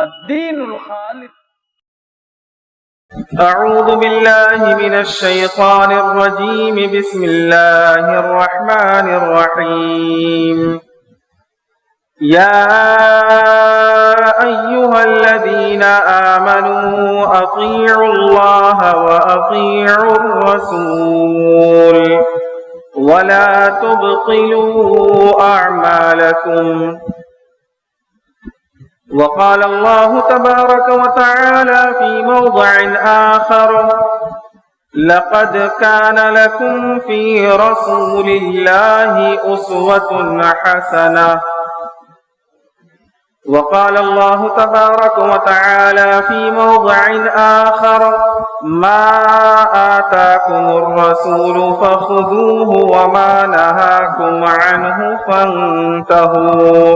الدین الخالص. أعوذ بالله من الشيطان الرجيم. بسم الله الرحمن الرحيم. يا أيها الذين آمنوا أطيعوا الله وأطيعوا الرسول ولا تبطلوا أعمالكم. وقال الله تبارك وتعالى في موضع آخر: لقد كان لكم في رسول الله أسوة حسنة. وقال الله تبارك وتعالى في موضع آخر: ما آتاكم الرسول فخذوه وما نهاكم عنه فانتهوا.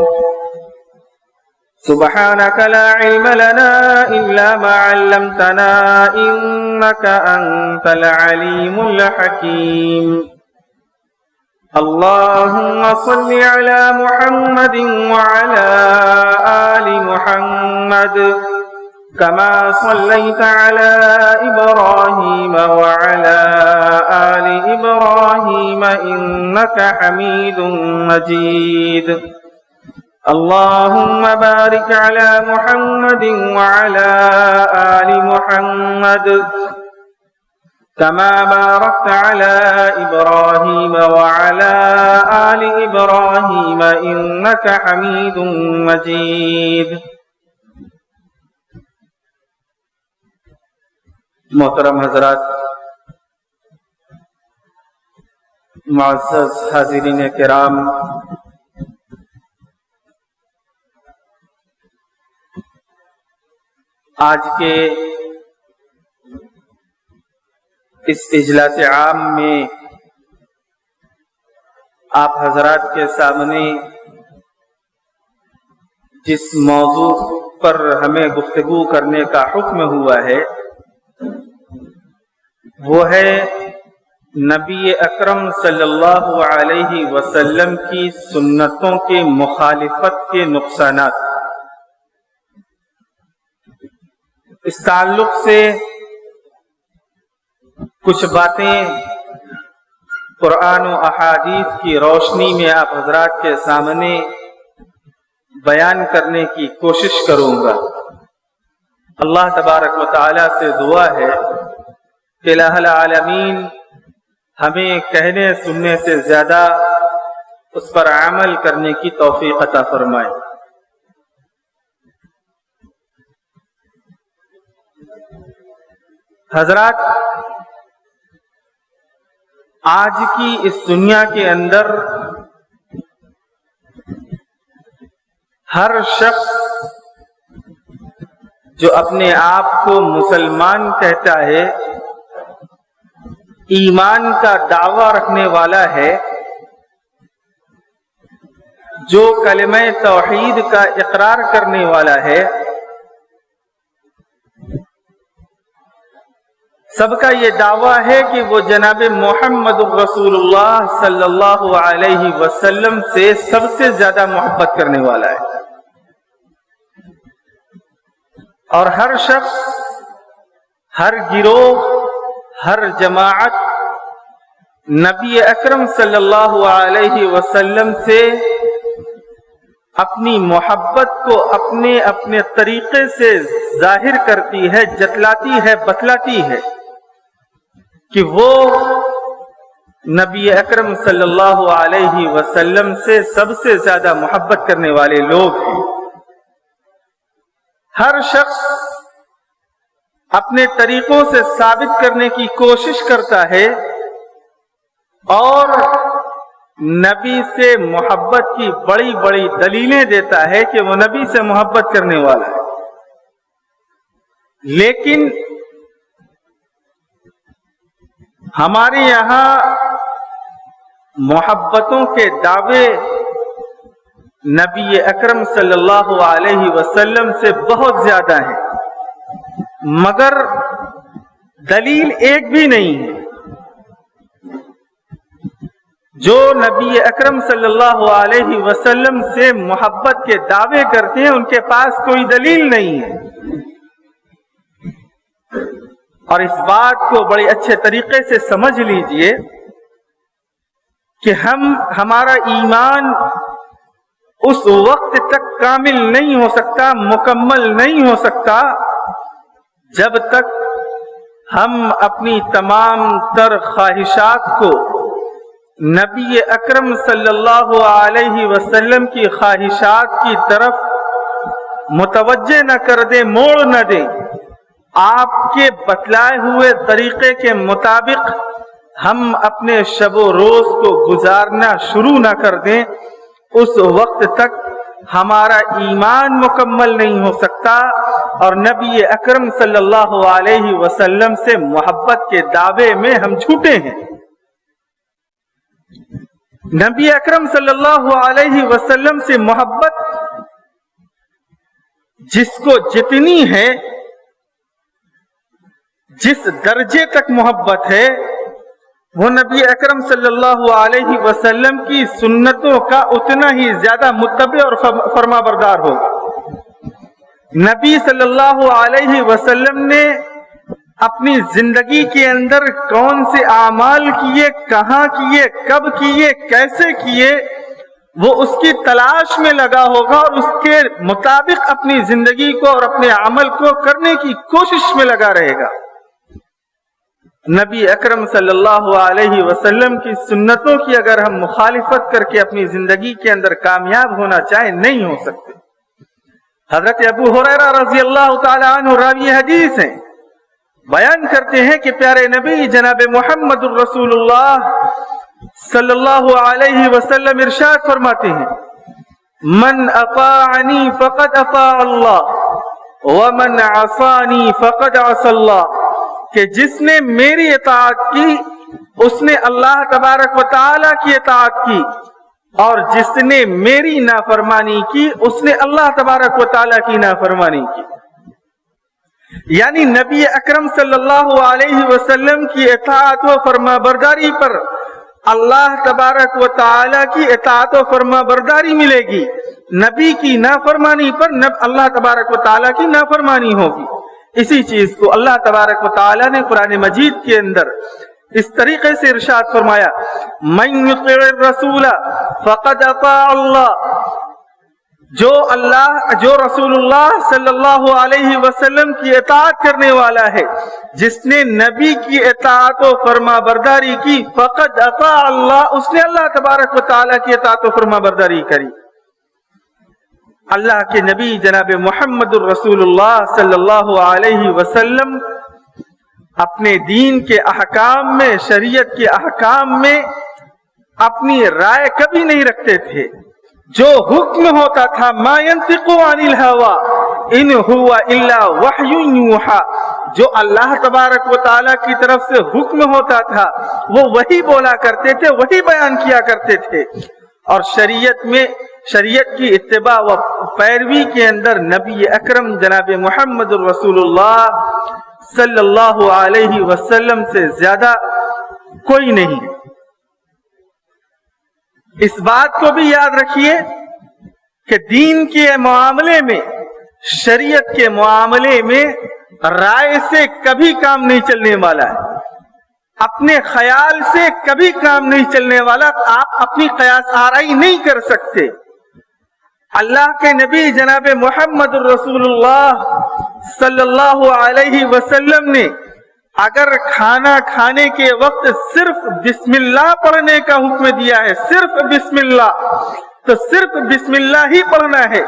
سبحانك لا علم لنا إلا ما علمتنا إنك أنت العليم الحكيم. اللهم صل على محمد وعلى آل محمد كما صليت على إبراهيم وعلى آل إبراهيم إنك حميد مجيد. اللهم بارك على محمد وعلى آل محمد كما باركت على إبراهيم وعلى آل إبراهيم إنك حميد مجيد. محترم حضرات، معزز حاضرین کرام، آج کے اس اجلاس عام میں آپ حضرات کے سامنے جس موضوع پر ہمیں گفتگو کرنے کا حکم ہوا ہے وہ ہے نبی اکرم صلی اللہ علیہ وسلم کی سنتوں کے مخالفت کے نقصانات. اس تعلق سے کچھ باتیں قرآن و احادیث کی روشنی میں آپ حضرات کے سامنے بیان کرنے کی کوشش کروں گا. اللہ تبارک و تعالی سے دعا ہے کہ الہ العالمین ہمیں کہنے سننے سے زیادہ اس پر عمل کرنے کی توفیق عطا فرمائے. حضرات، آج کی اس دنیا کے اندر ہر شخص جو اپنے آپ کو مسلمان کہتا ہے، ایمان کا دعویٰ رکھنے والا ہے، جو کلمہ توحید کا اقرار کرنے والا ہے، سب کا یہ دعویٰ ہے کہ وہ جناب محمد رسول اللہ صلی اللہ علیہ وسلم سے سب سے زیادہ محبت کرنے والا ہے. اور ہر شخص، ہر گروہ، ہر جماعت نبی اکرم صلی اللہ علیہ وسلم سے اپنی محبت کو اپنے اپنے طریقے سے ظاہر کرتی ہے، جتلاتی ہے، بتلاتی ہے کہ وہ نبی اکرم صلی اللہ علیہ وسلم سے سب سے زیادہ محبت کرنے والے لوگ ہیں. ہر شخص اپنے طریقوں سے ثابت کرنے کی کوشش کرتا ہے اور نبی سے محبت کی بڑی بڑی دلیلیں دیتا ہے کہ وہ نبی سے محبت کرنے والا ہے. لیکن ہمارے یہاں محبتوں کے دعوے نبی اکرم صلی اللہ علیہ وسلم سے بہت زیادہ ہیں، مگر دلیل ایک بھی نہیں ہے. جو نبی اکرم صلی اللہ علیہ وسلم سے محبت کے دعوے کرتے ہیں ان کے پاس کوئی دلیل نہیں ہے. اور اس بات کو بڑے اچھے طریقے سے سمجھ لیجئے کہ ہمارا ایمان اس وقت تک کامل نہیں ہو سکتا، مکمل نہیں ہو سکتا، جب تک ہم اپنی تمام تر خواہشات کو نبی اکرم صلی اللہ علیہ وسلم کی خواہشات کی طرف متوجہ نہ کر دیں، موڑ نہ دیں. آپ کے بتلائے ہوئے طریقے کے مطابق ہم اپنے شب و روز کو گزارنا شروع نہ کر دیں، اس وقت تک ہمارا ایمان مکمل نہیں ہو سکتا اور نبی اکرم صلی اللہ علیہ وسلم سے محبت کے دعوے میں ہم جھوٹے ہیں. نبی اکرم صلی اللہ علیہ وسلم سے محبت جس کو جتنی ہے، جس درجے تک محبت ہے، وہ نبی اکرم صلی اللہ علیہ وسلم کی سنتوں کا اتنا ہی زیادہ متبع اور فرما بردار ہوگا. نبی صلی اللہ علیہ وسلم نے اپنی زندگی کے اندر کون سے اعمال کیے، کہاں کیے، کب کیے، کیسے کیے، وہ اس کی تلاش میں لگا ہوگا اور اس کے مطابق اپنی زندگی کو اور اپنے عمل کو کرنے کی کوشش میں لگا رہے گا. نبی اکرم صلی اللہ علیہ وسلم کی سنتوں کی اگر ہم مخالفت کر کے اپنی زندگی کے اندر کامیاب ہونا چاہیں، نہیں ہو سکتے. حضرت ابو ہریرہ رضی اللہ تعالی عنہ راوی حدیث ہیں، بیان کرتے ہیں کہ پیارے نبی جناب محمد الرسول اللہ صلی اللہ علیہ وسلم ارشاد فرماتے ہیں: من اطاعنی فقد اطاع اللہ ومن عصانی فقد عصى اللہ، کہ جس نے میری اطاعت کی اس نے اللہ تبارک و تعالی کی اطاعت کی، اور جس نے میری نافرمانی کی اس نے اللہ تبارک و تعالی کی نافرمانی کی. یعنی نبی اکرم صلی اللہ علیہ وسلم کی اطاعت و فرما برداری پر اللہ تبارک و تعالی کی اطاعت و فرما برداری ملے گی، نبی کی نافرمانی پر اللہ تبارک و تعالی کی نافرمانی ہوگی. اسی چیز کو اللہ تبارک و تعالی نے قرآن مجید کے اندر اس طریقے سے ارشاد فرمایا: من یطع الرسول فقد اطاع اللہ، جو رسول اللہ صلی اللہ علیہ وسلم کی اطاعت کرنے والا ہے، جس نے نبی کی اطاعت و فرما برداری کی، فقد اطاع اللہ، اس نے اللہ تبارک و تعالی کی اطاعت و فرما برداری کری. اللہ کے نبی جناب محمد الرسول اللہ صلی اللہ علیہ وسلم اپنے دین کے احکام میں، شریعت کے احکام میں اپنی رائے کبھی نہیں رکھتے تھے. جو حکم ہوتا تھا ما ينطق عن الهوى ان هو الا وحی یوحى، جو اللہ تبارک و تعالی کی طرف سے حکم ہوتا تھا وہ وہی بولا کرتے تھے، وہی بیان کیا کرتے تھے. اور شریعت کی اتباع و پیروی کے اندر نبی اکرم جناب محمد الرسول اللہ صلی اللہ علیہ وسلم سے زیادہ کوئی نہیں. اس بات کو بھی یاد رکھیے کہ دین کے معاملے میں، شریعت کے معاملے میں رائے سے کبھی کام نہیں چلنے والا ہے، اپنے خیال سے کبھی کام نہیں چلنے والا. آپ اپنی قیاس آرائی نہیں کر سکتے. اللہ کے نبی جناب محمد الرسول اللہ صلی اللہ علیہ وسلم نے اگر کھانا کھانے کے وقت صرف بسم اللہ پڑھنے کا حکم دیا ہے، صرف بسم اللہ، تو صرف بسم اللہ ہی پڑھنا ہے.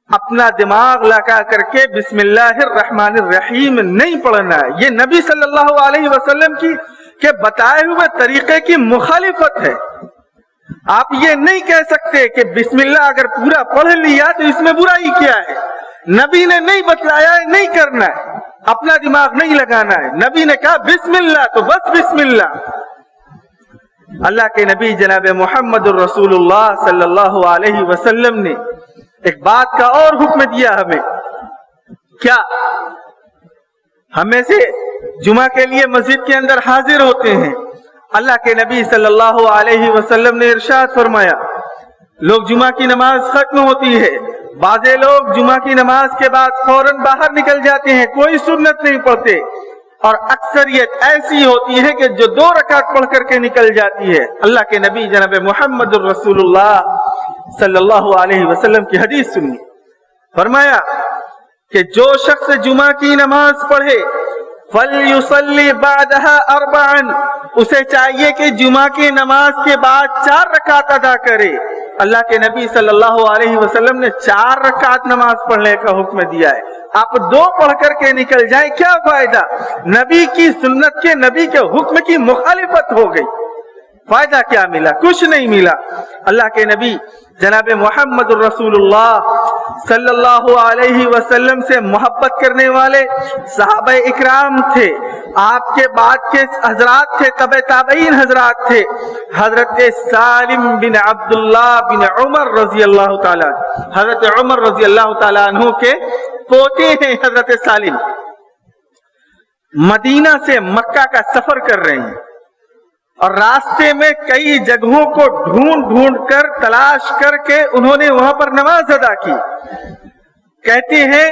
اپنا دماغ لگا کر کے بسم اللہ الرحمن الرحیم نہیں پڑھنا ہے. یہ نبی صلی اللہ علیہ وسلم کے بتائے ہوئے طریقے کی مخالفت ہے. آپ یہ نہیں کہہ سکتے کہ بسم اللہ اگر پورا پڑھ لیا تو اس میں برائی کیا ہے. نبی نے نہیں بتلایا ہے، نہیں کرنا ہے، اپنا دماغ نہیں لگانا ہے. نبی نے کہا بسم اللہ تو بس بسم اللہ. اللہ کے نبی جناب محمد الرسول اللہ صلی اللہ علیہ وسلم نے ایک بات کا اور حکم دیا ہمیں. کیا؟ ہم میں سے جمعہ کے لیے مسجد کے اندر حاضر ہوتے ہیں، अल्लाह के नबी सल्लल्लाहु अलैहि वसल्लम ने इरशाद फरमाया, लोग जुमा की नमाज खत्म होती है, बाज़े लोग जुमा की नमाज के बाद फौरन बाहर निकल जाते हैं, कोई सुन्नत नहीं पढ़ते, और अक्सरियत ऐसी होती है कि जो 2 रकात पढ़ करके निकल जाती है। अल्लाह के नबी जनाब मुहम्मदुर रसूलुल्लाह सल्लल्लाहु अलैहि वसल्लम की हदीस सुनी, फरमाया कि जो शख्स जुमा की नमाज पढ़े फलयुसल्ली बादहा अर्बअन, उसे चाहिए कि जुमा की नमाज के बाद 4 रकात अदा करे। अल्लाह के नबी सल्लल्लाहु अलैहि वसल्लम ने 4 रकात नमाज पढ़ने का हुक्म दिया है। आप 2 पढ़ करके निकल जाए, क्या फायदा? नबी की सुन्नत के, नबी के हुक्म की मुखालिफत हो गई, फायदा क्या मिला? कुछ नहीं मिला। अल्लाह के नबी जनाब मुहम्मदुर रसूलुल्लाह सल्लल्लाहु अलैहि वसल्लम से मोहब्बत करने वाले सहाबा इकराम थे, आपके बाद के हजरात थे, तबे ताबईन हजरात थे। हजरत सालिम बिन अब्दुल्लाह बिन उमर रजी अल्लाह ताला, हजरत उमर रजी अल्लाह ताला अन्हु के पोते हैं हजरत सालिम, मदीना से मक्का का सफर कर रहे हैं और रास्ते में कई जगहों को ढूंढ ढूंढ कर तलाश करके उन्होंने वहां पर नमाज अदा की। कहते हैं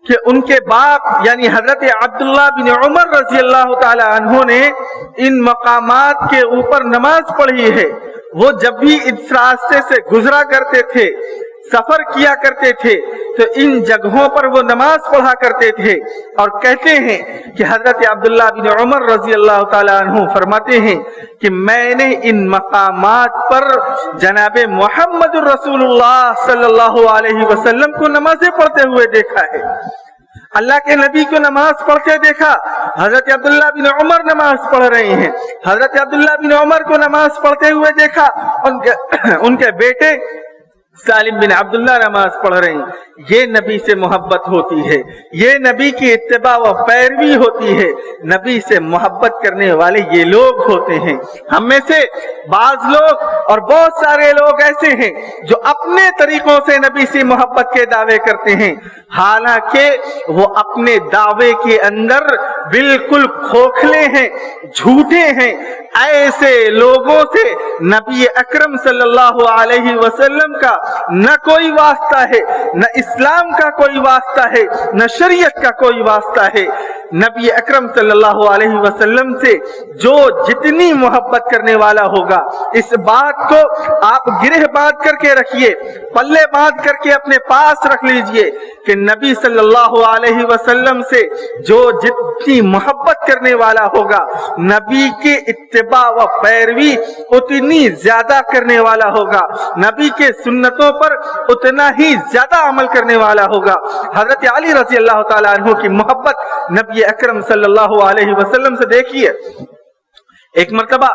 कि उनके बाप यानी हजरत अब्दुल्लाह बिन उमर रजी अल्लाह ताला अन्हु ने इन मकामात के ऊपर नमाज पढ़ी है। वो जब भी इस रास्ते से गुजरा करते थे, सफर किया करते थे, तो इन जगहों पर वो नमाज पढ़ा करते थे। और कहते हैं कि हजरत अब्दुल्लाह बिन उमर रजी अल्लाह ताला अन्हु फरमाते हैं कि मैंने इन मकामात पर जनाब मुहम्मदुर रसूलुल्लाह सल्लल्लाहु अलैहि वसल्लम को नमाज़ें पढ़ते हुए देखा है। अल्लाह के नबी को नमाज पढ़ते देखा, हजरत अब्दुल्लाह बिन उमर नमाज पढ़ रहे हैं, हजरत अब्दुल्लाह बिन उमर को नमाज पढ़ते हुए देखा, उनके बेटे सालिम बिन अब्दुल्लाह नमाज पढ़ रहे हैं। ये नबी से मोहब्बत होती है, ये नबी की इत्तिबा व पैरवी होती है, नबी से मोहब्बत करने वाले ये लोग होते हैं। हम में से बाज लोग और बहुत सारे लोग ऐसे हैं जो अपने तरीकों से नबी से मोहब्बत के दावे करते हैं, हालांकि वो अपने दावे के अंदर बिल्कुल खोखले हैं, झूठे हैं। ऐसे लोगों से नबी अकरम सल्लल्लाहु अलैहि वसल्लम का न कोई वास्ता है, न इस्लाम का कोई वास्ता है, न शरीयत का कोई वास्ता है। नबी अकरम सल्लल्लाहु अलैहि वसल्लम से जो जितनी मोहब्बत करने वाला होगा, इस बात को आप गिरह बांध करके रखिए, पल्ले बांध करके अपने पास रख लीजिए कि नबी सल्लल्लाहु अलैहि वसल्लम से जो जितनी मोहब्बत करने वाला होगा, नबी के इत्तिबा व पैरवी उतनी ज्यादा करने वाला होगा, नबी के सुन्नतों पर उतना ही ज्यादा अमल करने वाला होगा। हजरत अली रजी अल्लाह ताला अन्हु की मोहब्बत नबी अकरम सल्लल्लाहु अलैहि वसल्लम से देखिए। एक मर्तबा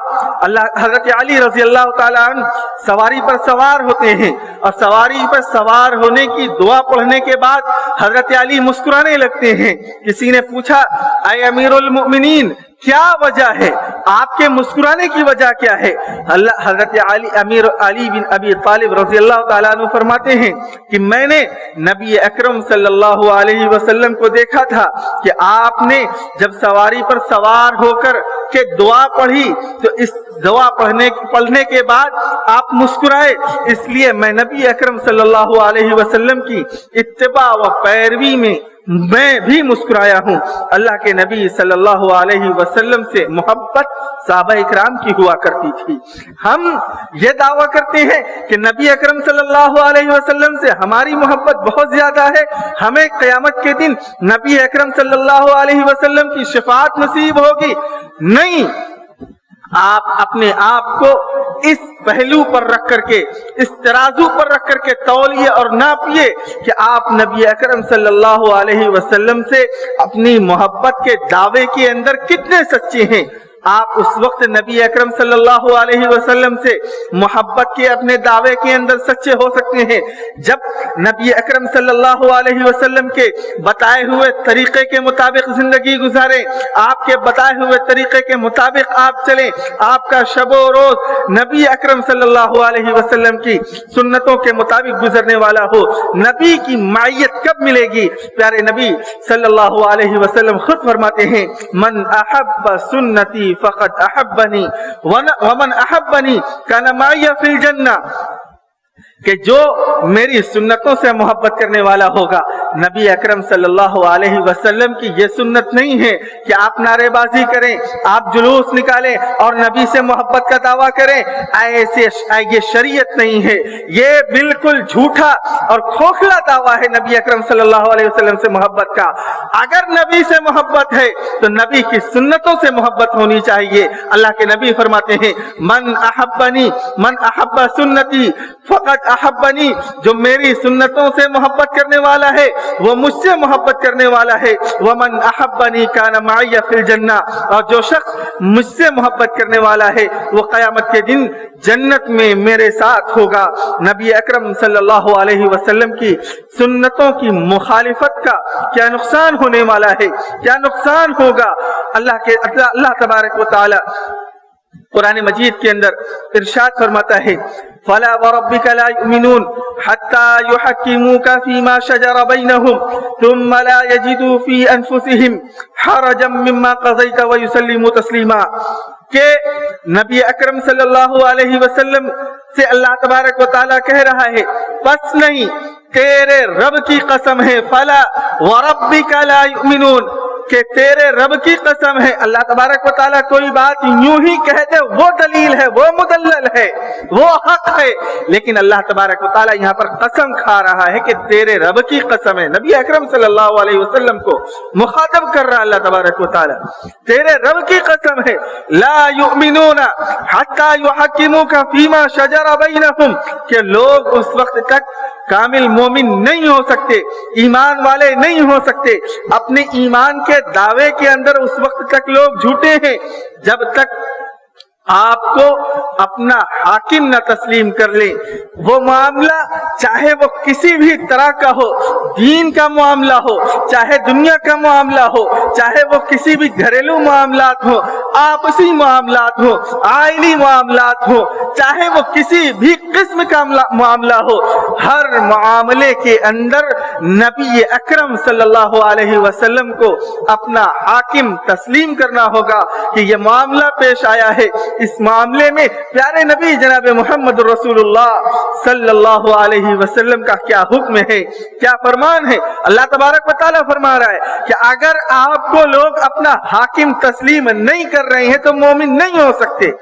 अल्लाह हजरत अली रजी अल्लाह ताला अन्हु सवारी पर सवार होते हैं और सवारी पर सवार होने की दुआ पढ़ने के बाद हजरत अली मुस्कुराने लगते हैं। किसी ने पूछा, ऐ अमीरुल मोमिनीन, क्या वजह है, आपके मुस्कुराने की वजह क्या है? हजरत अमीर अली बिन अबी तालिब रजी अल्लाह ताला अन्हु फरमाते हैं कि मैंने नबी अकरम सल्लल्लाहु अलैहि वसल्लम को देखा था कि आपने जब सवारी पर सवार होकर के दुआ पढ़ी तो इस दुआ पढ़ने के बाद आप मुस्कुराए, इसलिए मैं नबी अकरम सल्लल्लाहु अलैहि वसल्लम की इत्तिबा व पैरवी में मैं भी मुस्कुराया हूँ। अल्लाह के नबी सल्लल्लाहु अलैहि वसल्लम से मोहब्बत सहाबा इकराम की हुआ करती थी। हम ये दावा करते हैं कि नबी अकरम सल्लल्लाहु अलैहि वसल्लम से हमारी मोहब्बत बहुत ज्यादा है, हमें क़यामत के दिन नबी अकरम सल्लल्लाहु अलैहि वसल्लम की शफाअत नसीब होगी। नहीं, आप अपने आप को इस पहलू पर रख करके, इस तराजू पर रख करके तौलिए और नापिए कि आप नबी अकरम सल्लल्लाहु अलैहि वसल्लम से अपनी मोहब्बत के दावे के अंदर कितने सच्चे हैं। आप उस वक्त नबी अकरम सल्लल्लाहु अलैहि वसल्लम से मोहब्बत के अपने दावे के अंदर सच्चे हो सकते हैं जब नबी अकरम सल्लल्लाहु अलैहि वसल्लम के बताए हुए तरीके के मुताबिक जिंदगी गुजारें, आपके बताए हुए तरीके के मुताबिक आप चलें, आपका शबो रोज नबी अकरम सल्लल्लाहु अलैहि वसल्लम की सुन्नतों के मुताबिक गुजरने वाला हो। नबी की मायत कब मिलेगी? प्यारे नबी सल्लल्लाहु अलैहि वसल्लम खुद फरमाते हैं, मन अहब्ब सुन्नती सुन्नती फ़क़द अहब्बनी वमन अहब्बनी कान माइया फिल जन्ना, कि जो मेरी सुन्नतों से मोहब्बत करने वाला होगा। नबी अकरम सल्लल्लाहु अलैहि वसल्लम की ये सुन्नत नहीं है कि आप नारेबाजी करें, आप जुलूस निकालें और नबी से मोहब्बत का दावा करें। ऐसे ये शरीयत नहीं है, ये बिल्कुल झूठा और खोखला दावा है नबी अकरम सल्लल्लाहु अलैहि वसल्लम से मोहब्बत का। अगर नबी से मोहब्बत है तो नबी की सुन्नतों से मोहब्बत होनी चाहिए। अल्लाह के नबी फरमाते हैं, मन अहब्बा सुन्नती फ़क़द अहब्बनी, जो मेरी सुन्नतों से मोहब्बत करने वाला है वो मुझसे मोहब्बत करने वाला है। वमन अहब्बनी कान माइया फिल जन्ना, और जो शख्स मुझसे मोहब्बत करने वाला है वो क़यामत के दिन जन्नत में मेरे साथ होगा। नबी अकरम सल्लल्लाहु अलैहि वसल्लम की सुन्नतों की मुखालिफत का क्या नुकसान होने वाला है, क्या नुकसान होगा। अल्लाह तबारक व तआला कुरान मजीद के अंदर इरशाद फरमाता है, फला वरब्बिका ला युमिनून हत्ता युहक्किमूका फीमा शजर बैनहुम थुम्मा ला यजिदू फी अनफुसिहिम हरजम मिम्मा क़ज़ैत व युसल्लिमू तस्लीमा, के नबी अकरम सल्लल्लाहु अलैहि वसल्लम से अल्लाह तबारक व तआला कह रहा है, बस नहीं, तेरे रब की कसम है, फला वरब्बिका ला युमिनून, कि तेरे रब की कसम है। अल्लाह तबारक व तआला कोई बात यूं ही कह दे वो दलील है, वो मुदल्लल है, वो हक है, लेकिन अल्लाह तबारक व तआला यहाँ पर कसम खा रहा है कि तेरे रब की कसम है। नबी अकरम सल्लल्लाहु अलैहि वसल्लम को मुखातब कर रहा अल्लाह तबारक व तआला, तेरे रब की कसम है, ला युमिनूना हत्ता युहक्किमूका फीमा शजर बैनहुम, कि लोग उस वक्त तक कामिल मोमिन नहीं हो सकते, ईमान वाले नहीं हो सकते, अपने ईमान के दावे के अंदर उस वक्त तक लोग झूठे हैं जब तक आपको अपना हाकिम न तस्लीम कर ले। वो मामला चाहे वो किसी भी तरह का हो, दीन का मामला हो, चाहे दुनिया का मामला हो, चाहे वो किसी भी घरेलू मामलात हो, आपसी मामलात हो, आइली मामलात हो, चाहे वो किसी भी किस्म का मामला हो, हर मामले के अंदर नबी अकरम सल्लल्लाहु अलैहि वसल्लम को अपना हाकिम तस्लीम करना होगा कि ये मामला पेश आया है, इस मामले में प्यारे नबी जनाब मोहम्मद रसूलुल्लाह सल्लल्लाहु अलैहि वसल्लम का क्या हुक्म है, क्या फरमान है। अल्लाह तबारक व तआला फरमा रहा है कि अगर आपको लोग अपना हाकिम तस्लीम नहीं कर रहे हैं तो मोमिन नहीं हो सकते।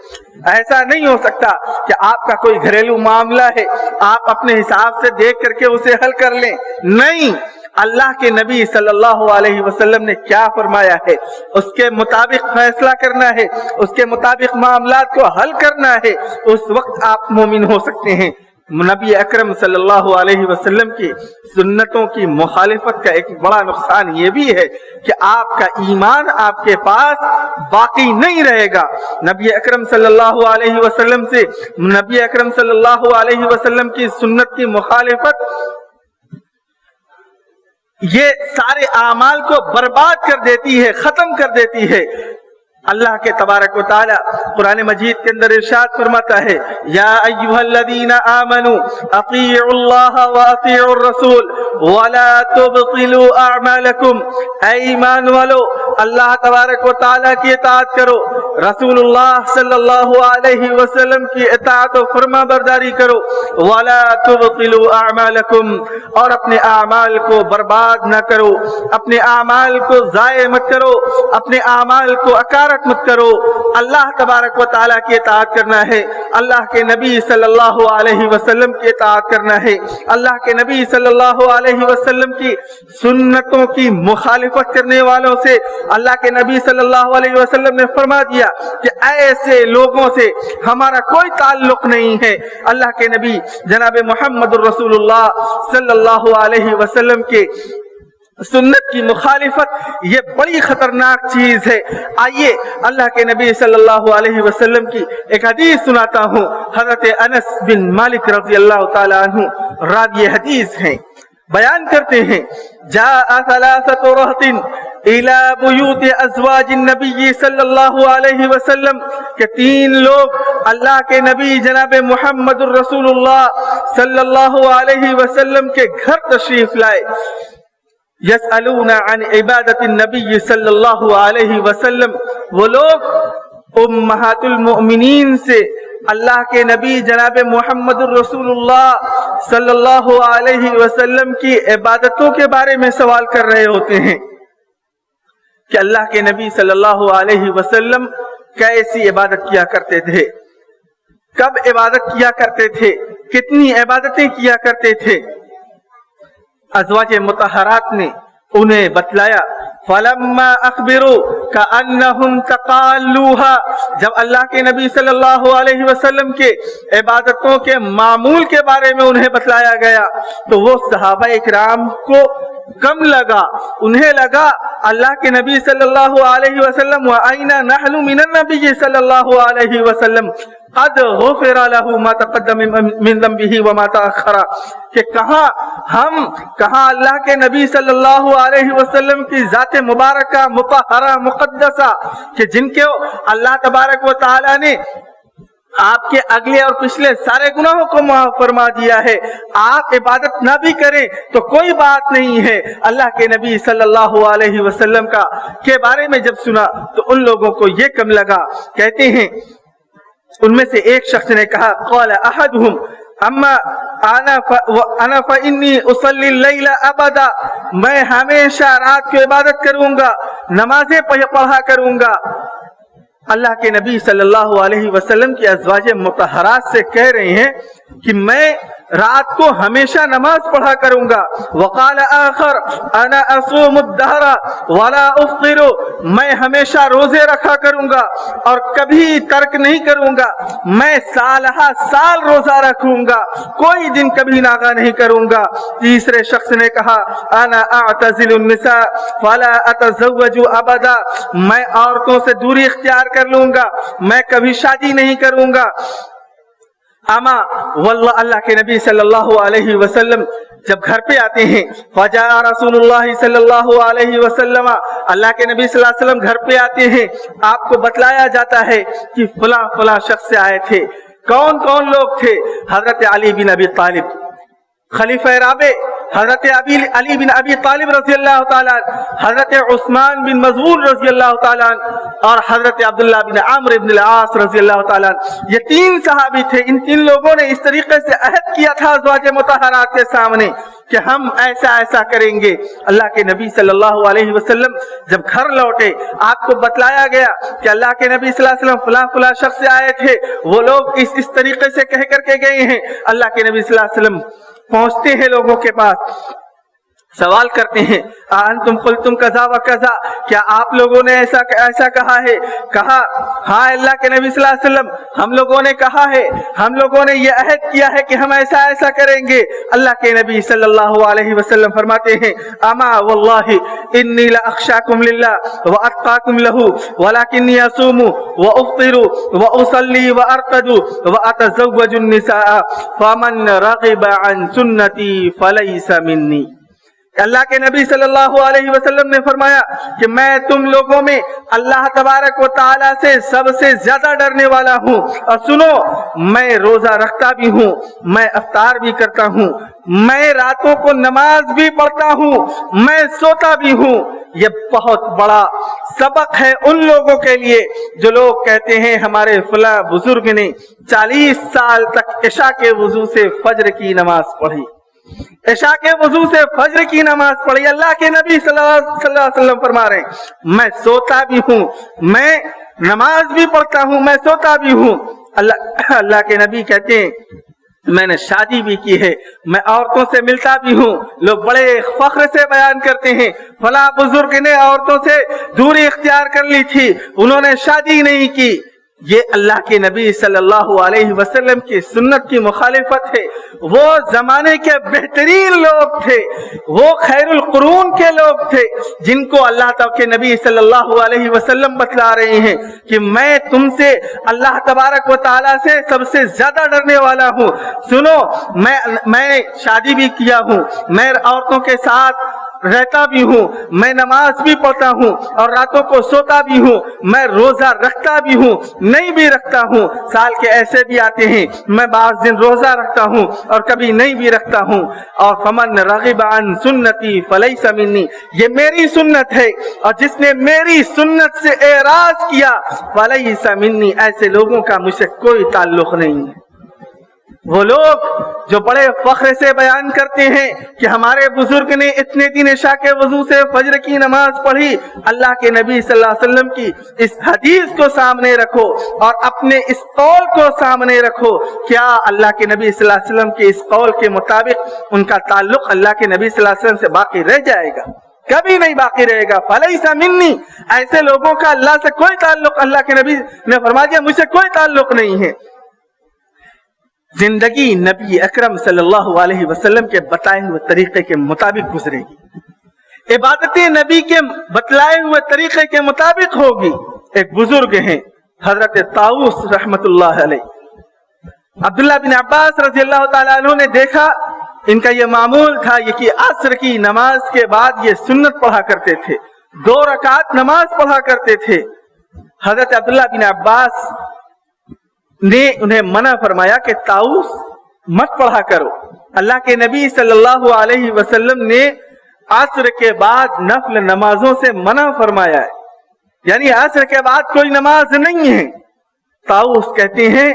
ऐसा नहीं हो सकता कि आपका कोई घरेलू मामला है, आप अपने हिसाब से देख करके उसे हल कर लें, नहीं, अल्लाह के नबी सल्लल्लाहु अलैहि वसल्लम ने क्या फरमाया है उसके मुताबिक फैसला करना है, उसके मुताबिक मामलात को हल करना है, उस वक्त आप मोमिन हो सकते हैं। नबी अकरम सल्लल्लाहु अलैहि वसल्लम की सुन्नतों की मुखालिफत का एक बड़ा नुकसान ये भी है कि आपका ईमान आपके पास बाकी नहीं रहेगा। नबी अकरम सल्लल्लाहु अलैहि वसल्लम से, नबी अकरम सल्लल्लाहु अलैहि वसल्लम की सुन्नत की मुखालिफत ये सारे आमाल को बर्बाद कर देती है, खत्म कर देती है। अल्लाह के तबारक व तआला कुरान मजीद के अंदर इरशाद फरमाता है, या अय्युहल्लज़ीना आमनू अतीउल्लाह व अतीउर रसूल वला तुबतिलू अअमालकुम, ऐ ईमान वालो अल्लाह तबारक व तआला की इताअत करो, रसूलुल्लाह सल्लल्लाहु अलैहि वसल्लम की इताअत व फरमाबरदारी करो, वला तुबतिलू अअमालकुम, और अपने आमाल को बर्बाद न करो, अपने आमाल को ज़ाय मत करो, अपने आमाल को अकारत मत करो। अल्लाह तबारक व तआला की इताअत करना है, अल्लाह के नबी सल्लल्लाहु अलैहि वसल्लम की इताअत करना है, अल्लाह के नबी सल्लल्लाहु अलैहि वसल्लम की सुन्नतों की मुखालिफत करने वालों से अल्लाह के नबी सल्लल्लाहु अलैहि वसल्लम ने फरमा दिया कि ऐसे लोगों से हमारा कोई ताल्लुक नहीं है। अल्लाह के नबी जनाब मोहम्मद रसूलुल्लाह सल्लल्लाहु अलैहि वसल्लम के सुन्नत की मुखालिफत ये बड़ी खतरनाक चीज है। आइए अल्लाह के नबी सल्लल्लाहु अलैहि वसल्लम की एक हदीस सुनाता हूँ। हजरत अनस बिन मालिक रज़ी अल्लाह तआला अन्हु रावी हदीस हैं, बयान करते हैं, जाअ सलासतु रहतिन इला बुयूत अज़वाज नबी सल्लल्लाहु अलैहि वसल्लम, के 3 लोग अल्लाह के नबी जनाब मोहम्मद रसूलुल्लाह सल्लल्लाहु अलैहि वसल्लम के घर तशरीफ लाए। यसअलूना अन इबादत नबी सल्लल्लाहु अलैहि वसल्लम, वो लोग उम्महातुल मोमिनीन से अल्लाह के नबी जनाब मोहम्मद रसूलुल्लाह सल्लल्लाहु अलैहि वसल्लम की इबादतों के बारे में सवाल कर रहे होते हैं कि अल्लाह के नबी सल्लल्लाहु अलैहि वसल्लम कैसी इबादत किया करते थे, कब इबादत किया करते थे, कितनी इबादतें किया करते थे। अज़वाज मुतहरात ने उन्हें बतलाया, फलम्मा अखबिरू कअन्नहुम तक़ालूहा, जब अल्लाह के नबी सल्लल्लाहु अलैहि वसल्लम के इबादतों के मामूल के बारे में उन्हें बतलाया गया तो वो सहाबा इकराम को कम लगा। उन्हें लगा अल्लाह के नबी सल्लल्लाहु अलैहि वसल्लम व आइना नहनु मिनन नबी सल्लल्लाहु अलैहि वसल्लम कद गुफ़िरा लहू मा तक़द्दम मिन ज़ंबिही व मा तअख़्ख़रा, कि कहाँ अल्लाह के नबी सल्लल्लाहु अलैहि वसल्लम की ज़ात मुबारका मुतहरा मुक़द्दसा, कि जिनके अल्लाह तबारक व तआला ने आपके अगले और पिछले सारे गुनाहों को माफ फरमा दिया है, आप इबादत ना भी करें तो कोई बात नहीं है। अल्लाह के नबी सल्लल्लाहु अलैहि वसल्लम का के बारे में जब सुना तो उन लोगों को ये कम लगा। कहते हैं उनमें से एक शख्स ने कहा, क़ाल अहदुहुम अम्मा अना फ़इन्नी उसल्ली लैला अबदा, मैं हमेशा रात को इबादत करूंगा, नमाजें पढ़ा करूंगा। अल्लाह के नबी सल्लल्लाहु अलैहि वसल्लम की अज़वाज मुतहरात से कह रहे हैं कि मैं रात को हमेशा नमाज पढ़ा करूंगा। वक़ाल आखर अना असूमु दहरा वला उफ्तिरु, मैं हमेशा रोजे रखा करूंगा और कभी तर्क नहीं करूंगा, मैं सालहा साल रोजा रखूंगा, कोई दिन कभी नागा नहीं करूंगा। तीसरे शख्स ने कहा, अना अअतज़िलु निसा फला अतज़व्वजु अबदा, मैं औरतों से दूरी इख्तियार कर लूंगा, मैं कभी शादी नहीं करूंगा। अमा वल्लाह, अल्लाह के नबी सल्लल्लाहु अलैहि वसल्लम जब घर पे आते हैं, फजा रसूलुल्लाह सल्लल्लाहु अलैहि वसल्लम, अल्लाह के नबी सल्लल्लाहु अलैहि वसल्लम घर पे आते हैं, आपको बतलाया जाता है कि फला फला शख्स आए थे। कौन कौन लोग थे? हजरत अली बिन अबी तालिब, खलीफा राबे हजरत अली बिन अबी तालिब रज़ी अल्लाह ताला, हजरत उस्मान बिन मज़ऊन रज़ी अल्लाह ताला और हजरत अब्दुल्लाह बिन अम्र इब्न अल-आस रज़ी अल्लाह ताला। ये तीन सहाबी थे। इन तीन लोगों ने इस तरीके से अहद किया था अज़वाज मुतहरात के सामने कि हम ऐसा ऐसा करेंगे। अल्लाह के नबी सल्लल्लाहु अलैहि वसल्लम जब घर लौटे, आपको बतलाया गया कि अल्लाह के नबी सल्लल्लाहु अलैहि वसल्लम फला फला शख्स से आए थे, वो लोग इस तरीके से कह करके गए हैं। अल्लाह के नबी सल्लल्लाहु अलैहि वसल्लम पहुंचते हैं लोगों के पास, सवाल करते हैं, अंतुम कुल्तुम कज़ा व कज़ा, क्या आप लोगों ने ऐसा ऐसा कहा है? कहा, हाँ अल्लाह के नबी सल्लल्लाहु अलैहि वसल्लम, हम लोगों ने कहा है, हम लोगों ने ये अहद किया है कि हम ऐसा ऐसा करेंगे। अल्लाह के नबी सल्लल्लाहु अलैहि वसल्लम फरमाते हैं, अमा वल्लाहि इन्नी ला अख्शाकुम लिल्लाह व अत्काकुम लहू वलाकिन्नी असूमु व उफ्तिरु व उसल्ली व अरक़दु व अतज़व्वजु निसा फमन रग़िबा अन सुन्नती फलैसा मिन्नी। अल्लाह के नबी सल्लल्लाहु अलैहि वसल्लम ने फरमाया कि मैं तुम लोगों में अल्लाह तबारक व तआला से सबसे ज्यादा डरने वाला हूँ। और सुनो, मैं रोजा रखता भी हूँ, मैं अफ्तार भी करता हूँ, मैं रातों को नमाज भी पढ़ता हूँ, मैं सोता भी हूँ। ये बहुत बड़ा सबक है उन लोगों के लिए जो लोग कहते हैं हमारे फला बुजुर्ग ने 40 साल तक इशा के वुजू से फज्र की नमाज पढ़ी, इशा के वुजू से फज्र की नमाज पढ़ी। अल्लाह के नबी सल्लल्लाहु अलैहि वसल्लम फरमा रहे हैं, मैं सोता भी हूँ, मैं नमाज भी पढ़ता हूँ, मैं सोता भी हूँ। अल्लाह के नबी कहते हैं, मैंने शादी भी की है, मैं औरतों से मिलता भी हूँ। लोग बड़े फख्र से बयान करते हैं, फला बुजुर्ग ने औरतों से दूरी इख्तियार कर ली थी, उन्होंने शादी नहीं की। ये अल्लाह के नबी सल्लल्लाहु अलैहि वसल्लम की सुन्नत की मुखालिफत है। वो जमाने के बेहतरीन लोग थे, वो खैरुल कुरून के लोग थे, जिनको अल्लाह के नबी सल्लल्लाहु अलैहि वसल्लम बतला रहे हैं कि मैं तुमसे अल्लाह तबारक व तआला से सबसे ज्यादा डरने वाला हूँ। सुनो, मैं शादी भी किया हूँ, मैं औरतों के साथ रहता भी हूँ, मैं नमाज भी पढ़ता हूँ और रातों को सोता भी हूँ, मैं रोजा रखता भी हूँ, नहीं भी रखता हूँ। साल के ऐसे भी आते हैं मैं बाज़ दिन रोजा रखता हूँ और कभी नहीं भी रखता हूँ। और फमन रग़िब अन सुन्नती फलैसा मिन्नी, ये मेरी सुन्नत है और जिसने मेरी सुन्नत से एराज किया फलैसा मिन्नी, ऐसे लोगों का मुझसे कोई ताल्लुक नहीं है। वो लोग जो बड़े फख्र से बयान करते हैं कि हमारे बुजुर्ग ने इतने दिन इशा के वजू से फजर की नमाज पढ़ी, अल्लाह के नबी सल्लल्लाहु अलैहि वसल्लम की इस हदीस को सामने रखो और अपने इस कौल को सामने रखो। क्या अल्लाह के नबी सल्लल्लाहु अलैहि वसल्लम के इस कौल के मुताबिक उनका ताल्लुक अल्लाह के नबी सल्लल्लाहु अलैहि वसल्लम से बाकी रह जाएगा? कभी नहीं बाकी रहेगा। फलैसा मिन्नी, ऐसे लोगों का अल्लाह से कोई ताल्लुक, अल्लाह के नबी ने फरमा दिया मुझसे कोई ताल्लुक नहीं है। जिंदगी नबी अकरम सल्लल्लाहु अलैहि वसल्लम के बताए हुए तरीके के मुताबिक गुजरेगी, इबादतें नबी के बतलाए हुए तरीके के मुताबिक होगी। एक बुजुर्ग हैं हजरत ताऊस रहमतुल्लाह अलैह, अब्दुल्लाह बिन अब्बास रज़ी अल्लाह ताला अन्हु ने देखा, इनका ये मामूल था ये कि असर की नमाज के बाद ये सुन्नत पढ़ा करते थे, 2 रकात नमाज पढ़ा करते थे। हजरत अब्दुल्लाह बिन अब्बास ने उन्हें मना फरमाया कि ताऊस मत पढ़ा करो। अल्लाह के नबी सल्लल्लाहु अलैहि वसल्लम ने असर के बाद नफल नमाजों से मना फरमाया है, यानी असर के बाद कोई नमाज नहीं है। ताऊस कहते हैं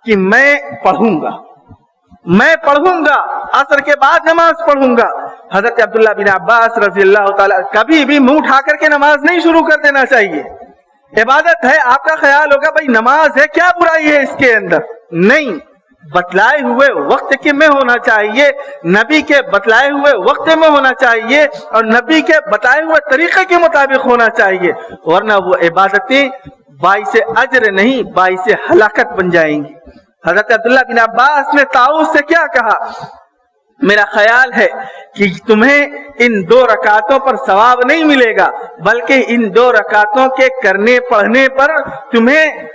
कि मैं पढ़ूंगा, असर के बाद नमाज पढ़ूंगा। हजरत अब्दुल्लाह बिन अब्बास रज़ी अल्लाह ताला, कभी भी मुंह उठा करके नमाज नहीं शुरू कर देना चाहिए। इबादत है, आपका ख्याल होगा भाई नमाज है, क्या बुराई है इसके अंदर? नहीं, बतलाए हुए वक्त में होना चाहिए, नबी के बतलाए हुए वक्त में होना चाहिए और नबी के बताए हुए तरीके के मुताबिक होना चाहिए, वरना वो इबादतें बाइसे अजर नहीं बाइसे हलाकत बन जाएंगी। हजरत अब्दुल्लाह बिन अब्बास ने ताऊस से क्या कहा? मेरा ख्याल है कि तुम्हें इन 2 रकातों पर सवाब नहीं मिलेगा, बल्कि इन 2 रकातों के करने पढ़ने पर तुम्हें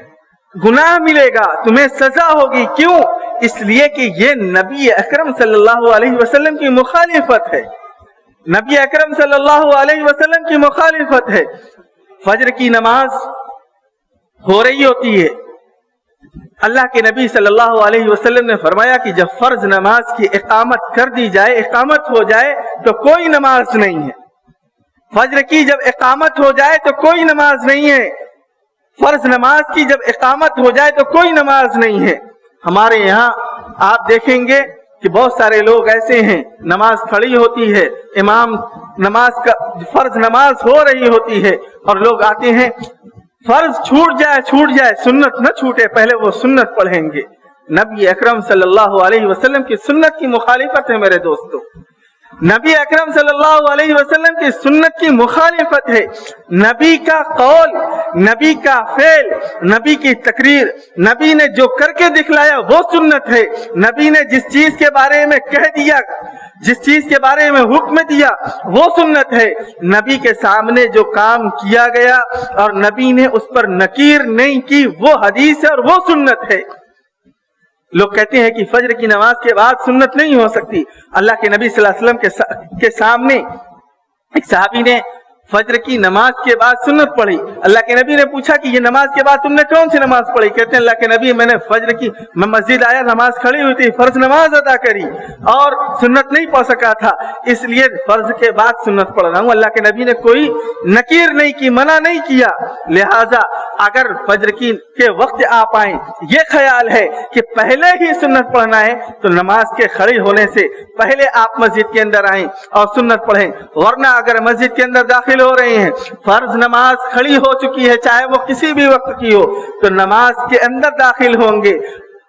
गुनाह मिलेगा, तुम्हें सजा होगी। क्यों? इसलिए कि ये नबी अकरम सल्लल्लाहु अलैहि वसल्लम की मुखालिफत है, नबी अकरम सल्लल्लाहु अलैहि वसल्लम की मुखालिफत है। फजर की नमाज हो रही होती है, अल्लाह के नबी सल्लल्लाहु अलैहि वसल्लम ने फरमाया कि जब फर्ज नमाज की इकामत कर दी जाए, इकामत हो जाए तो कोई नमाज नहीं है। फजर की जब इकामत हो जाए तो कोई नमाज नहीं है, फर्ज नमाज की जब इकामत हो जाए तो कोई नमाज नहीं है। हमारे यहाँ आप देखेंगे कि बहुत सारे लोग ऐसे हैं, नमाज खड़ी होती है, इमाम नमाज का फर्ज नमाज हो रही होती है और लोग आते हैं, फर्ज छूट जाए सुन्नत न छूटे, पहले वो सुन्नत पढ़ेंगे। नबी अकरम सल्लल्लाहु अलैहि वसल्लम की सुन्नत की मुखालिफत है मेरे दोस्तों, नबी अकरम सल्लल्लाहु अलैहि वसल्लम की सुन्नत की मुखालिफत है। नबी का कौल, नबी का फेल, नबी की तकरीर, नबी ने जो करके दिखलाया वो सुन्नत है। नबी ने जिस चीज के बारे में कह दिया, जिस चीज के बारे में हुक्म दिया वो सुन्नत है। नबी के सामने जो काम किया गया और नबी ने उस पर नकीर नहीं की वो हदीस है और वो सुन्नत है। लोग कहते हैं कि फजर की नमाज के बाद सुन्नत नहीं हो सकती। अल्लाह के नबी सल्लल्लाहु अलैहि वसल्लम के सामने एक सहाबी ने फजर की नमाज के बाद सुन्नत पढ़ी। अल्लाह के नबी ने पूछा कि ये नमाज के बाद तुमने कौन सी नमाज पढ़ी? कहते हैं अल्लाह के नबी मैंने फजर की, मैं मस्जिद आया, नमाज खड़ी हुई थी, फर्ज नमाज अदा करी और सुन्नत नहीं पढ़ सका था, इसलिए फर्ज के बाद सुन्नत पढ़ रहा हूँ। अल्लाह के नबी ने कोई नकीर नहीं की, मना नहीं किया। लिहाजा अगर फजर की के वक्त आप आए, ये ख्याल है कि पहले ही सुन्नत पढ़ना है तो नमाज के खड़े होने से पहले आप मस्जिद के अंदर आए और सुन्नत पढ़ें। वरना अगर मस्जिद के अंदर दाखिल हो रहे हैं, फर्ज नमाज खड़ी हो चुकी है, चाहे वो किसी भी वक्त की हो, तो नमाज के अंदर दाखिल होंगे,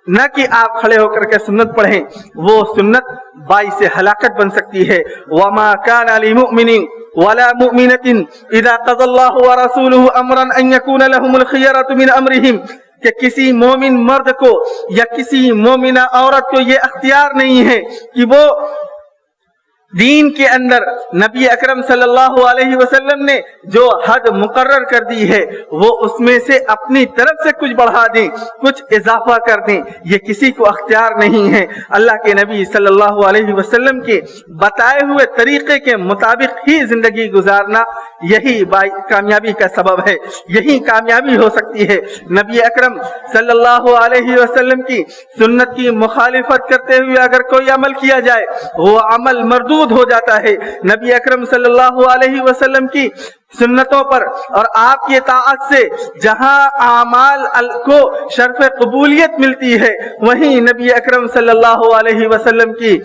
न कि आप खड़े होकर के सुन्नत पढ़ें। वो सुन्नत बाइस हलाकत बन सकती है। वमा काना लिमुमिनिन वला मुमिनतिन इदा क़ज़ल्लाहु व रसूलुहु अमरन अन यकून लहुमुल खियरतु मिन अमरिहिम, कि किसी मोमिन मर्द को या किसी मोमिना औरत को ये अख्तियार नहीं है कि वो دین کے اندر نبی اکرم صلی اللہ علیہ وسلم نے جو حد مقرر کر دی ہے وہ اس میں سے اپنی طرف سے کچھ بڑھا دیں، کچھ اضافہ کر دیں، یہ کسی کو اختیار نہیں ہے۔ اللہ کے نبی صلی اللہ علیہ وسلم کے بتائے ہوئے طریقے کے مطابق ہی زندگی گزارنا یہی کامیابی کا سبب ہے، یہی کامیابی ہو سکتی ہے۔ نبی اکرم صلی اللہ علیہ وسلم کی سنت کی مخالفت کرتے ہوئے اگر کوئی عمل کیا جائے وہ عمل مردود ہو جاتا ہے۔ نبی اکرم صلی اللہ علیہ وسلم کی سنتوں پر اور آپ کی اطاعت سے جہاں اعمال کو شرف قبولیت ملتی ہے، وہیں نبی اکرم صلی اللہ علیہ وسلم کی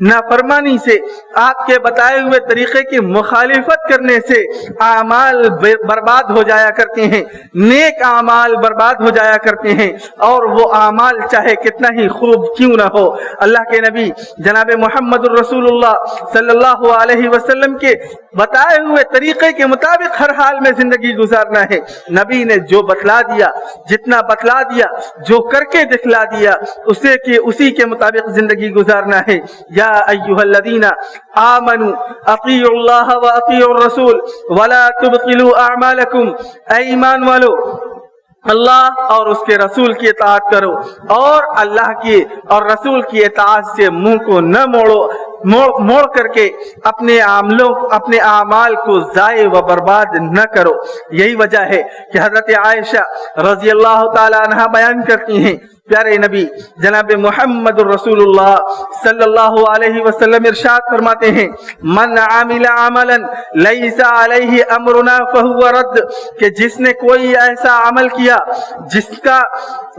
نافرمانی سے، آپ کے بتائے ہوئے طریقے کی مخالفت کرنے سے اعمال برباد ہو جایا کرتے ہیں، نیک اعمال برباد ہو جایا کرتے ہیں، اور وہ اعمال چاہے کتنا ہی خوب کیوں نہ ہو۔ اللہ کے نبی جناب محمد الرسول اللہ صلی اللہ علیہ وسلم کے بتائے ہوئے طریقے کے مطابق ہر حال میں زندگی گزارنا ہے۔ نبی نے جو بتلا دیا، جتنا بتلا دیا، جو کر کے دکھلا دیا، اسی کے مطابق زندگی گزارنا ہے۔ یا ایھا الذین آمنوا اطیعوا اللہ واطیعوا الرسول ولا تبطلوا اعمالکم، اے ایمان والو اللہ اور اس کے رسول کی اطاعت کرو، اور اللہ کی اور رسول کی اطاعت سے منہ کو نہ موڑ کر کے اپنے اعمال کو ضائع و برباد نہ کرو۔ یہی وجہ ہے کہ حضرت عائشہ رضی اللہ تعالی عنہا بیان کرتی ہیں، پیارے نبی جناب محمد الرسول اللہ صلی اللہ علیہ وسلم ارشاد فرماتے ہیں، من عمل عملا لیس علیہ امرنا فہو رد، کہ جس نے کوئی ایسا عمل کیا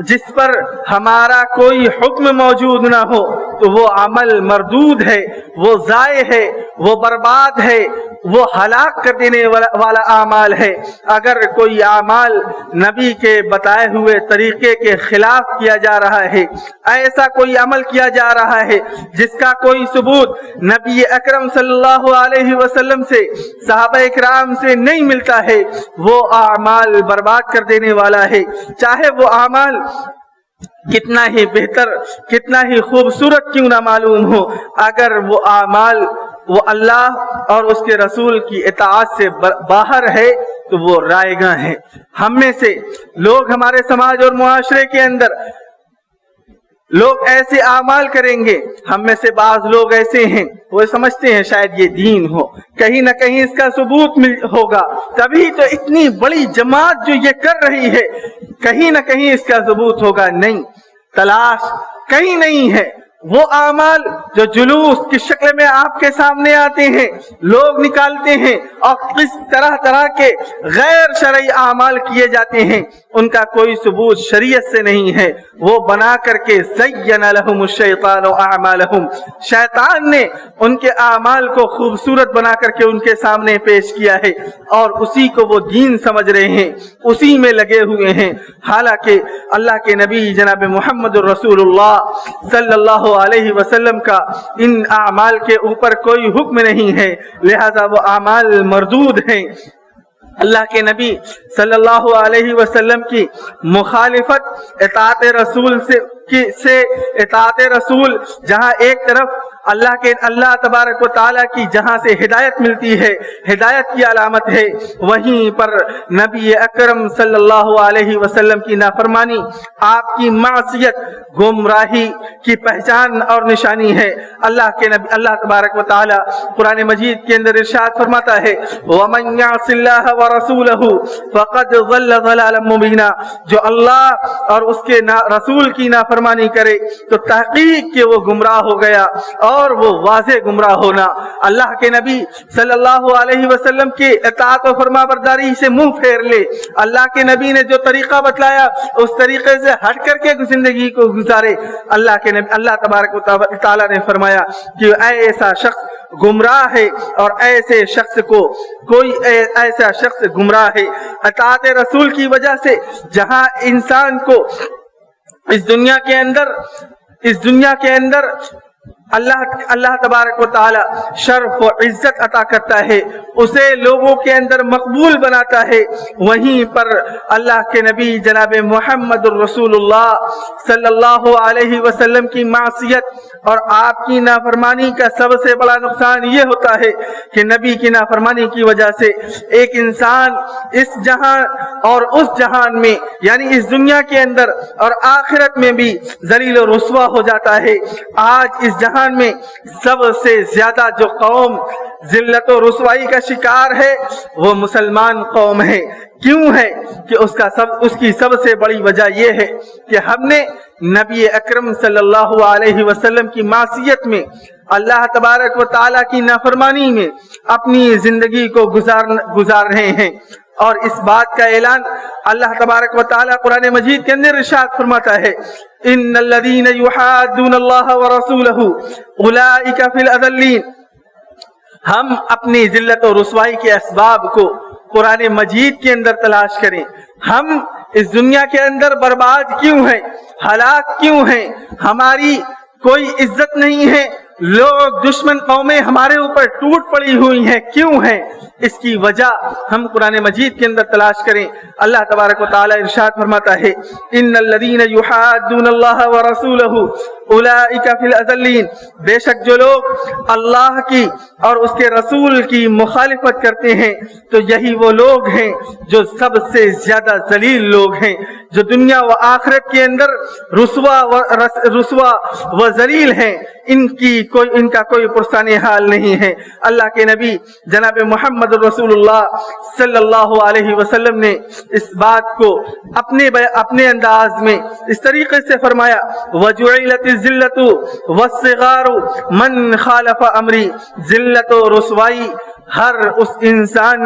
جس پر ہمارا کوئی حکم موجود نہ ہو تو وہ عمل مردود ہے، وہ ضائع ہے، وہ برباد ہے، وہ ہلاک کر دینے والا اعمال ہے۔ اگر کوئی اعمال نبی کے بتائے ہوئے طریقے کے خلاف کیا جا رہا ہے، ایسا کوئی عمل کیا جا رہا ہے جس کا کوئی ثبوت نبی اکرم صلی اللہ علیہ وسلم سے، صحابہ اکرام سے نہیں ملتا ہے، وہ اعمال برباد کر دینے والا ہے۔ چاہے وہ اعمال کتنا ہی بہتر، کتنا ہی خوبصورت کیوں نہ معلوم ہو، اگر وہ اعمال وہ اللہ اور اس کے رسول کی اطاعت سے باہر ہے تو وہ رائے گاں ہے۔ ہم میں سے لوگ، ہمارے سماج اور معاشرے کے اندر لوگ ایسے اعمال کریں گے، ہم میں سے بعض لوگ ایسے ہیں وہ سمجھتے ہیں شاید یہ دین ہو، کہیں نہ کہیں اس کا ثبوت ہوگا، تبھی تو اتنی بڑی جماعت جو یہ کر رہی ہے کہیں نہ کہیں اس کا ثبوت ہوگا۔ نہیں، تلاش کہیں نہیں ہے۔ وہ اعمال جو جلوس کی شکل میں آپ کے سامنے آتے ہیں، لوگ نکالتے ہیں اور کس طرح طرح کے غیر شرعی اعمال کیے جاتے ہیں، ان کا کوئی ثبوت شریعت سے نہیں ہے۔ وہ بنا کر کے زین لہم الشیطان اعمالہم، شیطان نے ان کے اعمال کو خوبصورت بنا کر کے ان کے سامنے پیش کیا ہے، اور اسی کو وہ دین سمجھ رہے ہیں، اسی میں لگے ہوئے ہیں۔ حالانکہ اللہ کے نبی جناب محمد الرسول اللہ صلی اللہ علیہ وسلم کا ان اعمال کے اوپر کوئی حکم نہیں ہے، لہذا وہ اعمال مردود ہیں۔ اللہ کے نبی صلی اللہ علیہ وسلم کی مخالفت اطاعت رسول سے اطاعت رسول، جہاں ایک طرف اللہ تبارک و تعالیٰ کی جہاں سے ہدایت ملتی ہے، ہدایت کی علامت ہے، وہیں پر نبی اکرم صلی اللہ علیہ وسلم کی نافرمانی، آپ کی معصیت، گمراہی کی پہچان اور نشانی ہے۔ اللہ تبارک و تعالیٰ قرآن مجید کے اندر ارشاد فرماتا ہے، وَمَن يَعْصِ اللَّهَ وَرَسُولَهُ فَقَدْ ضَلَّ ضَلَالًا مُبِينًا، جو اللہ اور اس کے رسول کی نافرمانی کرے تو تحقیق کہ وہ گمراہ ہو گیا، اور وہ واضح گمراہ ہونا۔ اللہ کے نبی صلی اللہ علیہ وسلم کی اطاعت و فرما برداری سے منہ پھیر لے، اللہ کے نبی نے جو طریقہ بتلایا اس طریقے سے ہٹ کر کے زندگی کو گزارے۔ اللہ تبارک و تعالیٰ نے فرمایا کہ ایسا شخص گمراہ ہے، اور ایسے شخص کو کوئی ایسا شخص گمراہ ہے۔ اطاعت رسول کی وجہ سے جہاں انسان کو اس دنیا کے اندر اللہ تبارک و تعالی شرف و عزت عطا کرتا ہے، اسے لوگوں کے اندر مقبول بناتا ہے، وہیں پر اللہ کے نبی جناب محمد الرسول اللہ صلی اللہ علیہ وسلم کی معصیت اور آپ کی نافرمانی کا سب سے بڑا نقصان یہ ہوتا ہے کہ نبی کی نافرمانی کی وجہ سے ایک انسان اس جہان اور اس جہان میں یعنی اس دنیا کے اندر اور آخرت میں بھی ذلیل و رسوا ہو جاتا ہے۔ آج اس جہان میں سب سے زیادہ جو قوم ذلت و رسوائی کا شکار ہے وہ مسلمان قوم ہے۔ کیوں ہے کہ اس کی سب سے بڑی وجہ یہ ہے کہ ہم نے نبی اکرم صلی اللہ علیہ وسلم کی معصیت میں، اللہ تبارک و تعالیٰ کی نافرمانی میں اپنی زندگی کو گزار رہے ہیں۔ اور اس بات کا اعلان اللہ تبارک و تعالیٰ قرآن مجید کے اندر ارشاد فرماتا ہے، ان الذین یحادون اللہ ورسولہ اولئک فی الاذلین۔ ہم اپنی ذلت و رسوائی کے اسباب کو قرآن مجید کے اندر تلاش کریں۔ ہم اس دنیا کے اندر برباد کیوں ہیں، ہلاک کیوں ہیں، ہماری کوئی عزت نہیں ہے، لوگ دشمن قومیں ہمارے اوپر ٹوٹ پڑی ہوئی ہیں، کیوں ہیں؟ اس کی وجہ ہم قرآن مجید کے اندر تلاش کریں۔ اللہ تبارک و تعالی ارشاد فرماتا ہے، ان الذین یحادون اللہ ورسولہ اولئک فی الاذلین۔ بے شک جو لوگ اللہ کی اور اس کے رسول کی مخالفت کرتے ہیں تو یہی وہ لوگ ہیں جو سب سے زیادہ ذلیل لوگ ہیں، جو دنیا و آخرت کے اندر رسوا و ذلیل ہیں۔ ان کا کوئی پرسان حال نہیں ہے۔ اللہ کے نبی جناب محمد رسول اللہ صلی اللہ علیہ وسلم نے اس بات کو اپنے انداز میں اس طریقے سے فرمایا، وَجُعِلَتِ الذِّلَّةُ وَالصِّغَارُ مَنْ خَالَفَ أَمْرِي۔ ذلت و رسوائی ہر اس انسان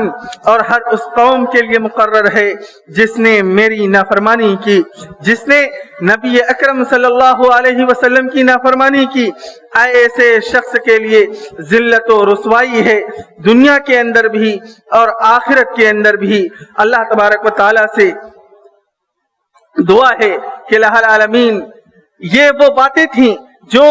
اور ہر اس قوم کے لیے مقرر ہے جس نے میری نافرمانی کی، جس نے نبی اکرم صلی اللہ علیہ وسلم کی نافرمانی کی، ایسے شخص کے لیے ذلت و رسوائی ہے، دنیا کے اندر بھی اور آخرت کے اندر بھی۔ اللہ تبارک و تعالیٰ سے دعا ہے کہ الہ العالمین یہ وہ باتیں تھیں جو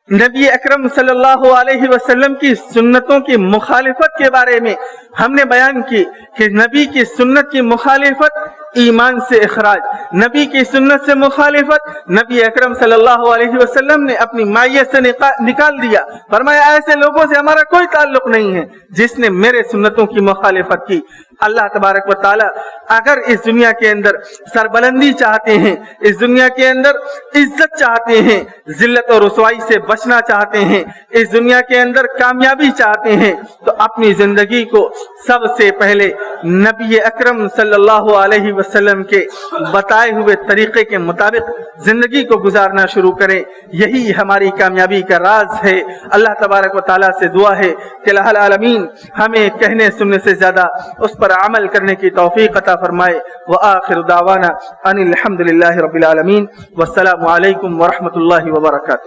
نبی اکرم صلی اللہ علیہ وسلم کی سنتوں کی مخالفت کے بارے میں ہم نے بیان کی کہ نبی کی سنت کی مخالفت ایمان سے اخراج، نبی کی سنت سے مخالفت نبی اکرم صلی اللہ علیہ وسلم نے اپنی مائیت سے نکال دیا۔ فرمایا ایسے لوگوں سے ہمارا کوئی تعلق نہیں ہے جس نے میرے سنتوں کی مخالفت کی۔ اللہ تبارک و تعالی اگر اس دنیا کے اندر سربلندی چاہتے ہیں، اس دنیا کے اندر عزت چاہتے ہیں، ذلت و رسوائی سے بچنا چاہتے ہیں، اس دنیا کے اندر کامیابی چاہتے ہیں تو اپنی زندگی کو سب سے پہلے نبی اکرم صلی اللہ علیہ وسلم کے بتائے ہوئے طریقے کے مطابق زندگی کو گزارنا شروع کریں۔ یہی ہماری کامیابی کا راز ہے۔ اللہ تبارک و تعالیٰ سے دعا ہے کہ الہ العالمین ہمیں کہنے سننے سے زیادہ اس پر عمل کرنے کی توفیق عطا فرمائے۔ وآخر دعوانا ان الحمد للہ رب العالمین، والسلام علیکم ورحمۃ اللہ وبرکاتہ۔